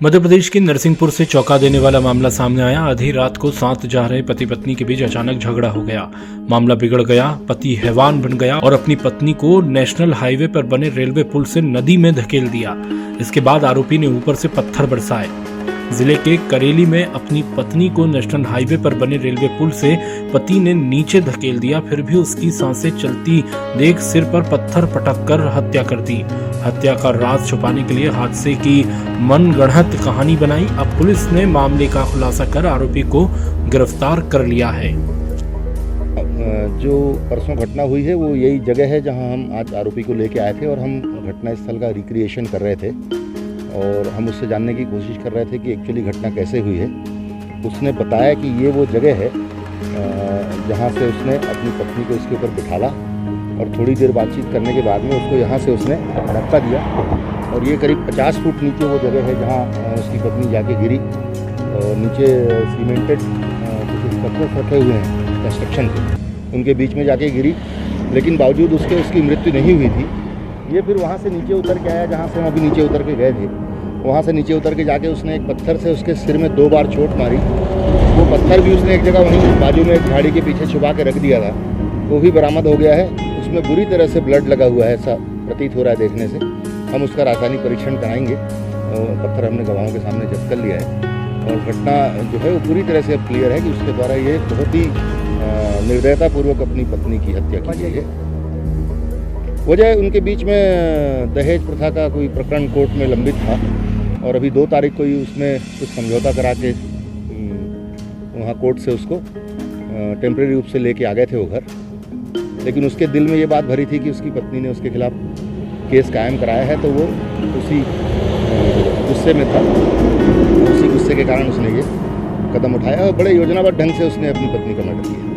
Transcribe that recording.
मध्य प्रदेश के नरसिंहपुर से चौंका देने वाला मामला सामने आया। आधी रात को साथ जा रहे पति पत्नी के बीच अचानक झगड़ा हो गया। मामला बिगड़ गया। पति हैवान बन गया और अपनी पत्नी को नेशनल हाईवे पर बने रेलवे पुल से नदी में धकेल दिया। इसके बाद आरोपी ने ऊपर से पत्थर बरसाए। जिले के करेली में अपनी पत्नी को नेशनल हाईवे पर बने रेलवे पुल से पति ने नीचे धकेल दिया। फिर भी उसकी सांसें चलती देख सिर पर पत्थर पटक कर हत्या कर दी। हत्या का राज छुपाने के लिए हादसे की मनगढ़ंत कहानी बनाई। अब पुलिस ने मामले का खुलासा कर आरोपी को गिरफ्तार कर लिया है। जो परसों घटना हुई है वो यही जगह है जहां हम आज आरोपी को लेके आए थे और हम घटना स्थल का रिक्रिएशन कर रहे थे और हम उससे जानने की कोशिश कर रहे थे कि एक्चुअली घटना कैसे हुई है। उसने बताया कि ये वो जगह है जहाँ से उसने अपनी पत्नी को इसके ऊपर बिठाला और थोड़ी देर बातचीत करने के बाद में उसको यहाँ से उसने धक्का दिया और ये करीब 50 फुट नीचे वो जगह है जहाँ उसकी पत्नी जाके गिरी और नीचे सीमेंटेड कुछ स्ट्रक्चर्स रखे हुए हैं कंस्ट्रक्शन के, उनके बीच में जाके गिरी, लेकिन बावजूद उसकी मृत्यु नहीं हुई थी। ये फिर वहाँ से नीचे उतर के आया जहाँ से हम अभी नीचे उतर के गए थे। वहाँ से नीचे उतर के जाके उसने एक पत्थर से उसके सिर में 2 बार चोट मारी। वो पत्थर भी उसने एक जगह वहीं बाजू में एक झाड़ी के पीछे छुपा के रख दिया था, वो भी बरामद हो गया है। उसमें बुरी तरह से ब्लड लगा हुआ है, ऐसा प्रतीत हो रहा है देखने से। हम उसका रासायनिक परीक्षण कराएंगे। पत्थर हमने गवाहों के सामने जब्त कर लिया है और घटना जो है वो पूरी तरह से अब क्लियर है कि उसके द्वारा ये बहुत ही निर्दयतापूर्वक अपनी पत्नी की हत्या की गई है। वजह उनके बीच में दहेज प्रथा का कोई प्रकरण कोर्ट में लंबित था और अभी 2 तारीख को ही उसमें कुछ समझौता करा के वहाँ कोर्ट से उसको टेम्परेरी रूप से लेके आ गए थे वो घर, लेकिन उसके दिल में ये बात भरी थी कि उसकी पत्नी ने उसके खिलाफ केस कायम कराया है, तो वो उसी गुस्से में था। उसी गुस्से के कारण उसने ये कदम उठाया और बड़े योजनाबद्ध ढंग से उसने अपनी पत्नी का मर्डर किया।